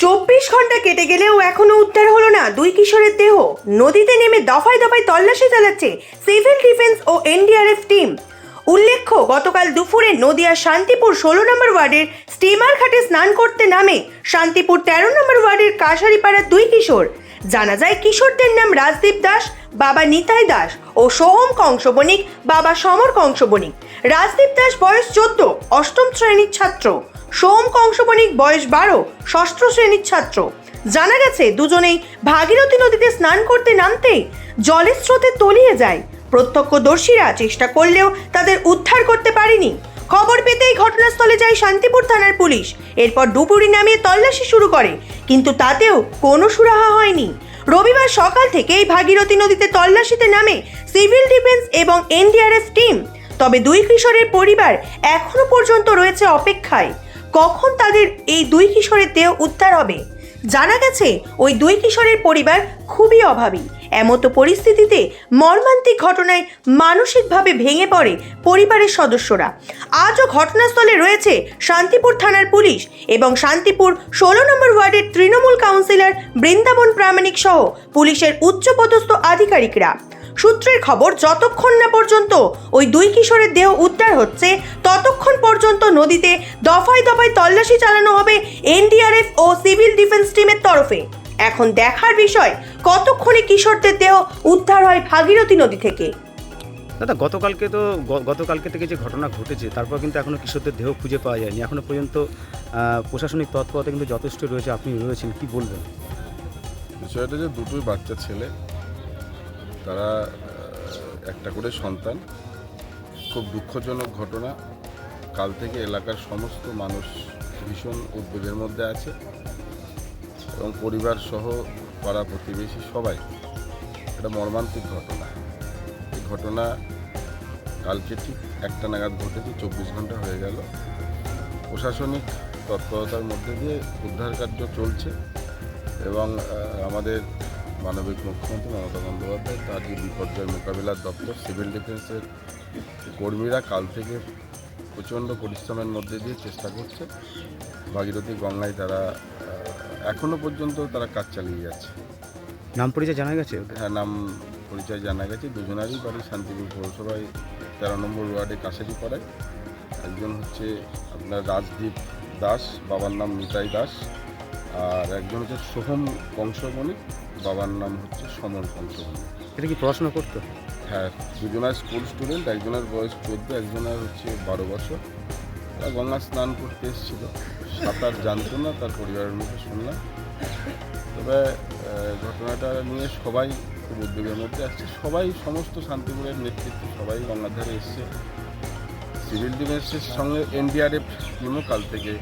24 ঘন্টা কেটে গেলেও এখনো উদ্ধার হলো না দুই কিশোরের দেহ। নদীতে নেমে দফায় দফায় তল্লাশি চালাচ্ছে সিভিল ডিফেন্স ও এনডিআরএফ টিম। উল্লেখ্য, গতকাল দুপুরে নদিয়ার শান্তিপুর 16 নম্বর ওয়ার্ডের স্টিমার ঘাটে স্নান করতে নামে শান্তিপুর 13 নম্বর ওয়ার্ডের কাশারিপাড়ার দুই কিশোর। জানা যায়, কিশোরদের নাম রাজদীপ দাস, বাবা নিতাই দাস, ও সোহম কংসবণিক, বাবা সমর কংসবণিক। রাজদীপ দাস বয়স 14, অষ্টম শ্রেণীর ছাত্র। সোহম কংসবণিক বয়স 12, ষষ্ঠ শ্রেণীর ছাত্র। জানা গেছে, দুজনেই ভাগীরথী নদীতে স্নান করতে নামতেই জলের স্রোতে তলিয়ে যায়। প্রত্যক্ষদর্শীরা চেষ্টা করলেও তাদের উদ্ধার করতে পারেনি। খবর পেতেই ঘটনাস্থলে যায় শান্তিপুর থানার পুলিশ। এরপর ডুবুরি নামিয়ে তল্লাশি শুরু করে, কিন্তু তাতেও কোনো সুরাহা হয়নি। রবিবার সকাল থেকেই ভাগীরথী নদীতে তল্লাশিতে নামে সিভিল ডিফেন্স এবং এনডিআরএফ টিম। তবে দুই কিশোরের পরিবার এখনো পর্যন্ত রয়েছে অপেক্ষায়, কখন তাদের এই দুই কিশোরের দেহ উদ্ধার হবে। জানা গেছে, ওই দুই কিশোরের পরিবার খুবই অভাবী। এমতো পরিস্থিতিতে মর্মান্তিক ঘটনায় মানসিকভাবে ভেঙে পড়ে পরিবারের সদস্যরা। আজও ঘটনাস্থলে রয়েছে শান্তিপুর থানার পুলিশ এবং শান্তিপুর 16 নম্বর ওয়ার্ডের তৃণমূল কাউন্সিলর বৃন্দাবন প্রামাণিক সহ পুলিশের উচ্চপদস্থ আধিকারিকরা। সূত্রের খবর, যতক্ষণ না পর্যন্ত ওই দুই কিশোরের দেহ উদ্ধার হচ্ছে, ততক্ষণ পর্যন্ত নদীতে দফায় দফায় তল্লাশি চালানো হবে এনডিআরএফ ও সিভিল ডিফেন্স টিমের তরফে। এখন দেখার বিষয়, কতক্ষণে কিশোরদের দেহ উদ্ধার হয় ভাগীরথী নদী থেকে। দাদা, গতকালকে থেকে যে ঘটনা ঘটেছে, তারপর কিন্তু এখনো কিশোরদের দেহ খুঁজে পাওয়া যায়নি। এখনো পর্যন্ত প্রশাসনিক তৎপরতা কিন্তু যথেষ্ট রয়েছে। আপনি রয়েছেন, কি বলবেন? বিষয়টা যে দুটোই বাচ্চা ছেলে, তারা একটা করে সন্তান। খুব দুঃখজনক ঘটনা। কাল থেকে এলাকার সমস্ত মানুষ ভীষণ উদ্বেগের মধ্যে আছে এবং পরিবার সহ পাড়া প্রতিবেশী সবাই। এটা মর্মান্তিক ঘটনা। এই ঘটনা কালকে ঠিক 1টা নাগাদ ঘটেছে, 24 ঘন্টা হয়ে গেল। প্রশাসনিক তৎপরতার মধ্যে দিয়ে উদ্ধার কার্য চলছে এবং আমাদের মানবিক মুখ্যমন্ত্রী মমতা বন্দ্যোপাধ্যায়, তার যে বিপর্যয় মোকাবিলার দপ্তর, সিভিল ডিফেন্সের কর্মীরা কাল থেকে প্রচণ্ড পরিশ্রমের মধ্যে দিয়ে চেষ্টা করছে। ভাগীরথী গঙ্গায় তারা এখনও পর্যন্ত তারা কাজ চালিয়ে যাচ্ছে। নাম পরিচয় জানা গেছে? হ্যাঁ, নাম পরিচয় জানা গেছে। দুজনারই বাড়ি শান্তিপুর পৌরসভায় 13 নম্বর ওয়ার্ডে কাশারিপাড়ায়। একজন হচ্ছে আপনার রাজদীপ দাস, বাবার নাম নিতাই দাস, আর একজন হচ্ছে সোহম কংসবণিক, বাবার নাম হচ্ছে সমর কংসবণিক। এটা কি পড়াশোনা করতো? হ্যাঁ, দুজনের স্কুল স্টুডেন্ট। একজনের বয়স 14, একজনের হচ্ছে 12 বছর। তারা গঙ্গা স্নান করতে এসেছিল, সাঁতার জানতো না, তার পরিবারের মুখে শুনলাম। তবে ঘটনাটা নিয়ে সবাই খুব উদ্বেগের মধ্যে আসছে। সবাই, সমস্ত শান্তিপুরের নেতৃত্বে সবাই গঙ্গার ধারে এসছে। সিভিল ডিফেন্সের সঙ্গে এনডিআরএফ টিমও কাল থেকে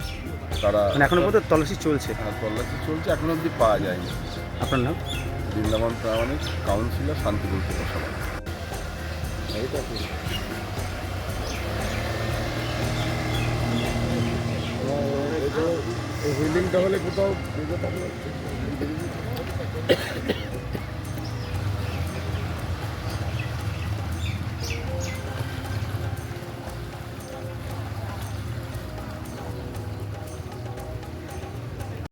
তারা এখনো পর্যন্ত তল্লাশি চলছে? হ্যাঁ, তল্লাশি চলছে, এখনো অবধি পাওয়া যায়নি। আপনার নাম? বৃন্দাবন প্রামাণিক, কাউন্সিলর, শান্তিপুর পৌরসভা। এই বিল্ডিংটা হলে কোথাও